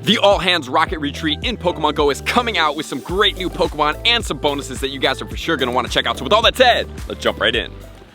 The All Hands Rocket Retreat in Pokemon Go is coming out with some great new Pokemon and some bonuses that you guys are for sure going to want to check out. So with all that said, let's jump right in.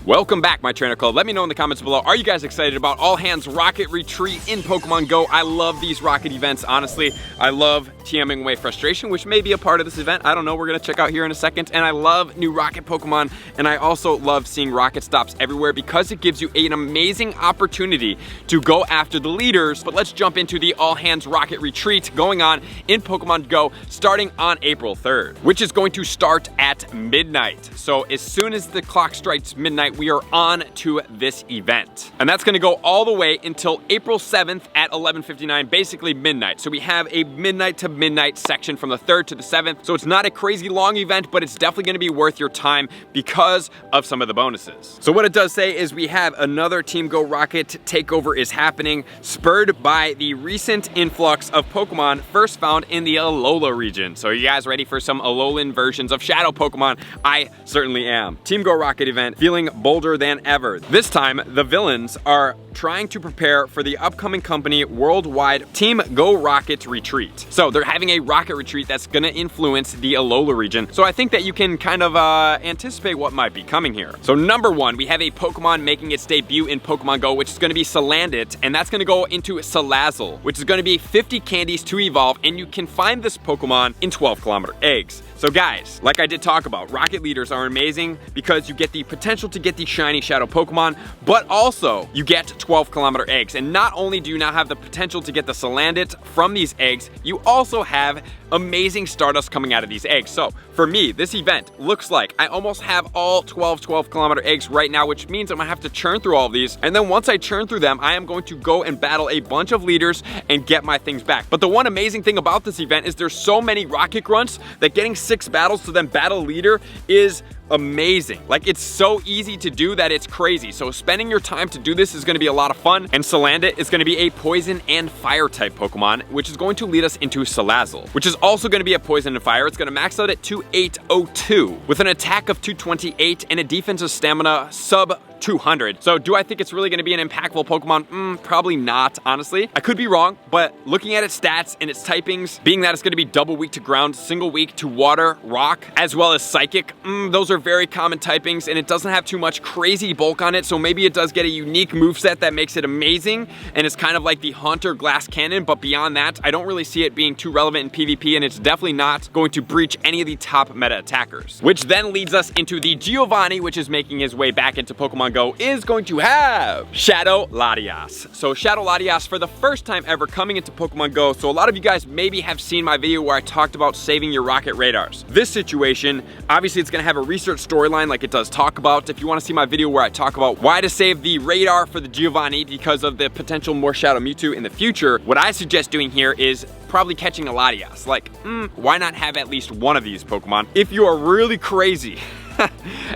Welcome back, my trainer club. Let me know in the comments below, are you guys excited about All Hands Rocket Retreat in Pokemon Go? I love these rocket events, honestly. I love TMing away frustration, which may be a part of this event. I don't know, we're gonna check out here in a second. And I love new rocket Pokemon, and I also love seeing rocket stops everywhere because it gives you an amazing opportunity to go after the leaders. But let's jump into the All Hands Rocket Retreat going on in Pokemon Go starting on April 3rd, which is going to start at midnight. So as soon as the clock strikes midnight, we are on to this event. And that's gonna go all the way until April 7th at 11:59, basically midnight. So we have a midnight to midnight section from the 3rd to the 7th. So it's not a crazy long event, but it's definitely gonna be worth your time because of some of the bonuses. So what it does say is we have another Team Go Rocket takeover is happening, spurred by the recent influx of Pokemon first found in the Alolan region. So are you guys ready for some Alolan versions of Shadow Pokemon? I certainly am. Team Go Rocket event, feeling bolder than ever. This time, the villains are trying to prepare for the upcoming company worldwide Team Go Rocket retreat. So they're having a rocket retreat that's gonna influence the Alola region. So I think that you can kind of anticipate what might be coming here. So number one, we have a Pokemon making its debut in Pokemon Go, which is gonna be Salandit, and that's gonna go into Salazzle, which is gonna be 50 candies to evolve, and you can find this Pokemon in 12-kilometer eggs. So guys, like I did talk about, rocket leaders are amazing because you get the potential to get the shiny shadow Pokemon, but also you get 12-kilometer eggs. And not only do you now have the potential to get the Salandit from these eggs, you also have amazing Stardust coming out of these eggs. So for me, this event looks like I almost have all 12-kilometer eggs right now, which means I'm gonna have to churn through all of these. And then once I churn through them, I am going to go and battle a bunch of leaders and get my things back. But the one amazing thing about this event is there's so many rocket grunts that getting 6 battles to then battle leader is amazing. Like, it's so easy to do that it's crazy. So spending your time to do this is going to be a lot of fun. And Salandit is going to be a poison and fire type Pokemon, which is going to lead us into Salazzle, which is also going to be a poison and fire. It's going to max out at 2802 with an attack of 228 and a defensive stamina sub 200. So do I think it's really going to be an impactful Pokemon? Probably not, honestly. I could be wrong, but looking at its stats and its typings, being that it's going to be double weak to ground, single weak to water, rock, as well as psychic, those are very common typings, and it doesn't have too much crazy bulk on it, so maybe it does get a unique moveset that makes it amazing, and it's kind of like the Haunter Glass Cannon, but beyond that, I don't really see it being too relevant in PvP, and it's definitely not going to breach any of the top meta attackers. Which then leads us into the Giovanni, which is making his way back into Pokemon Go, is going to have Shadow Latias. So Shadow Latias for the first time ever coming into Pokemon Go. So a lot of you guys maybe have seen my video where I talked about saving your rocket radars. This situation, obviously it's gonna have a research storyline like it does talk about. If you wanna see my video where I talk about why to save the radar for the Giovanni because of the potential more Shadow Mewtwo in the future, what I suggest doing here is probably catching a Latias. Like, why not have at least one of these Pokemon? If you are really crazy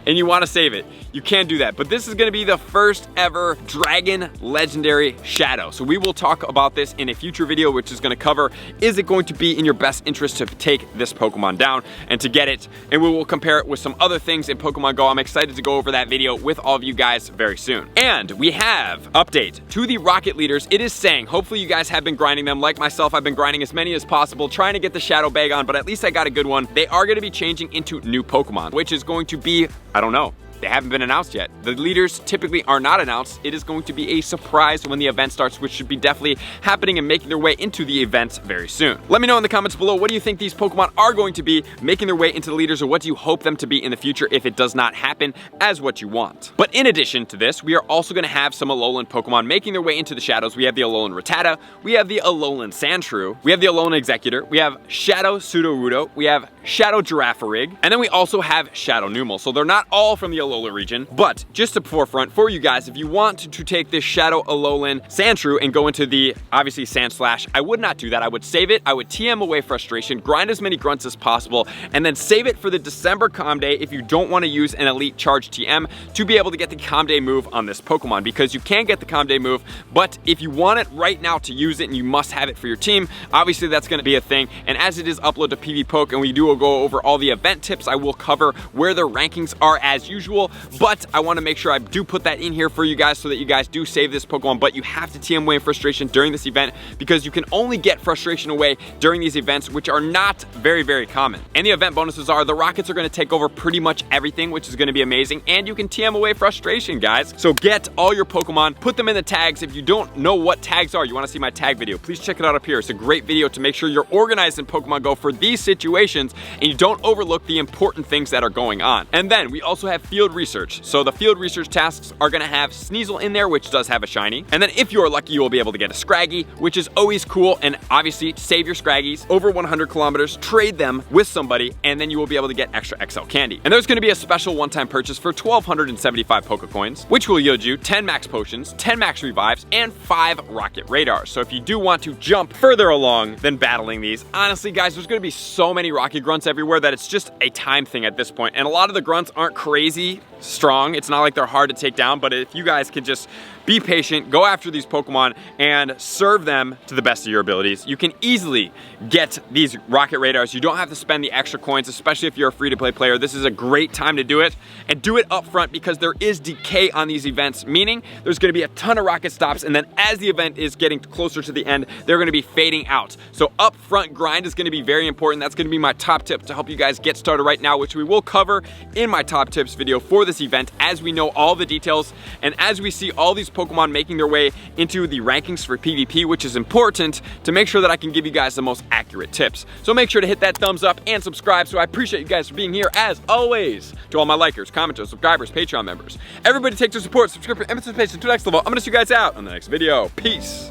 and you want to save it, you can do that. But this is going to be the first ever Dragon Legendary Shadow. So we will talk about this in a future video, which is going to cover, is it going to be in your best interest to take this Pokemon down and to get it? And we will compare it with some other things in Pokemon Go. I'm excited to go over that video with all of you guys very soon. And we have update to the rocket leaders. It is saying, hopefully you guys have been grinding them. Like myself, I've been grinding as many as possible, trying to get the Shadow Bag on, but at least I got a good one. They are going to be changing into new Pokemon, which is going to be, I don't know. They haven't been announced yet. The leaders typically are not announced. It is going to be a surprise when the event starts, which should be definitely happening and making their way into the event very soon. Let me know in the comments below, what do you think these Pokemon are going to be making their way into the leaders, or what do you hope them to be in the future if it does not happen as what you want? But in addition to this, we are also going to have some Alolan Pokemon making their way into the shadows. We have the Alolan Rattata, we have the Alolan Sandshrew, we have the Alolan Exeggutor, we have Shadow Sudowoodo, we have Shadow Girafarig, and then we also have Shadow Numel. So they're not all from the Alola region, but just a forefront for you guys, if you want to take this Shadow Alolan Sandshrew and go into the, obviously, Sand Slash, I would not do that. I would save it, I would TM away frustration, grind as many grunts as possible, and then save it for the December Calm Day if you don't want to use an Elite Charge TM to be able to get the Calm Day move on this Pokemon, because you can get the Calm Day move, but if you want it right now to use it and you must have it for your team, obviously that's going to be a thing. And as it is upload to PvPoke and we do go over all the event tips, I will cover where their rankings are as usual. possible, but I want to make sure I do put that in here for you guys so that you guys do save this Pokemon. But you have to TM away frustration during this event because you can only get frustration away during these events, which are not very, very common. And the event bonuses are the Rockets are going to take over pretty much everything, which is going to be amazing, and you can TM away frustration, guys. So get all your Pokemon, put them in the tags. If you don't know what tags are, you want to see my tag video, please check it out up here. It's a great video to make sure you're organized in Pokemon Go for these situations and you don't overlook the important things that are going on. And then we also have field research. So the field research tasks are going to have Sneasel in there, which does have a shiny. And then if you're lucky, you will be able to get a Scraggy, which is always cool. And obviously save your Scraggies over 100 kilometers, trade them with somebody, and then you will be able to get extra XL candy. And there's going to be a special one-time purchase for 1,275 Pokecoins, which will yield you 10 max potions, 10 max revives, and 5 rocket radars. So if you do want to jump further along than battling these, honestly guys, there's going to be so many rocket grunts everywhere that it's just a time thing at this point. And a lot of the grunts aren't crazy strong. It's not like they're hard to take down, but if you guys could just be patient, go after these Pokemon and serve them to the best of your abilities, you can easily get these rocket radars. You don't have to spend the extra coins, especially if you're a free-to-play player. This is a great time to do it, and do it up front because there is decay on these events, meaning there's going to be a ton of rocket stops, and then as the event is getting closer to the end, they're going to be fading out. So up front grind is going to be very important. That's going to be my top tip to help you guys get started right now, which we will cover in my top tips video for this event as we know all the details and as we see all these Pokemon making their way into the rankings for PvP, which is important to make sure that I can give you guys the most accurate tips. So make sure to hit that thumbs up and subscribe. So I appreciate you guys for being here as always. To all my likers, commenters, subscribers, Patreon members, everybody take their support, subscription, and participation to the next level. I'm gonna see you guys out on the next video. Peace.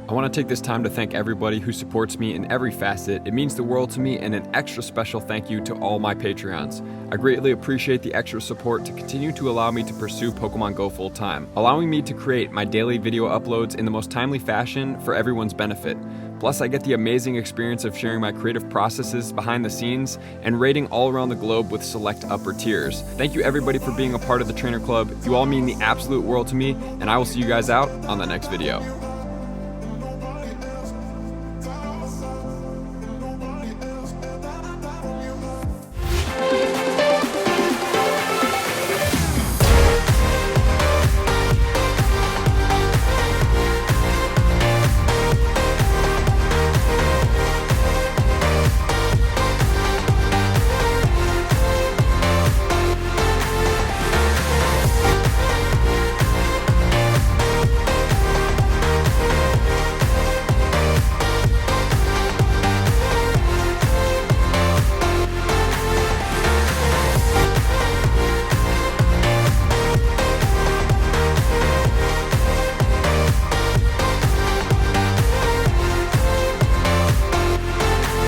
I want to take this time to thank everybody who supports me in every facet. It means the world to me, and an extra special thank you to all my Patreons. I greatly appreciate the extra support to continue to allow me to pursue Pokemon Go full time, allowing me to create my daily video uploads in the most timely fashion for everyone's benefit. Plus, I get the amazing experience of sharing my creative processes behind the scenes and rating all around the globe with select upper tiers. Thank you everybody for being a part of the Trainer Club. You all mean the absolute world to me, and I will see you guys out on the next video.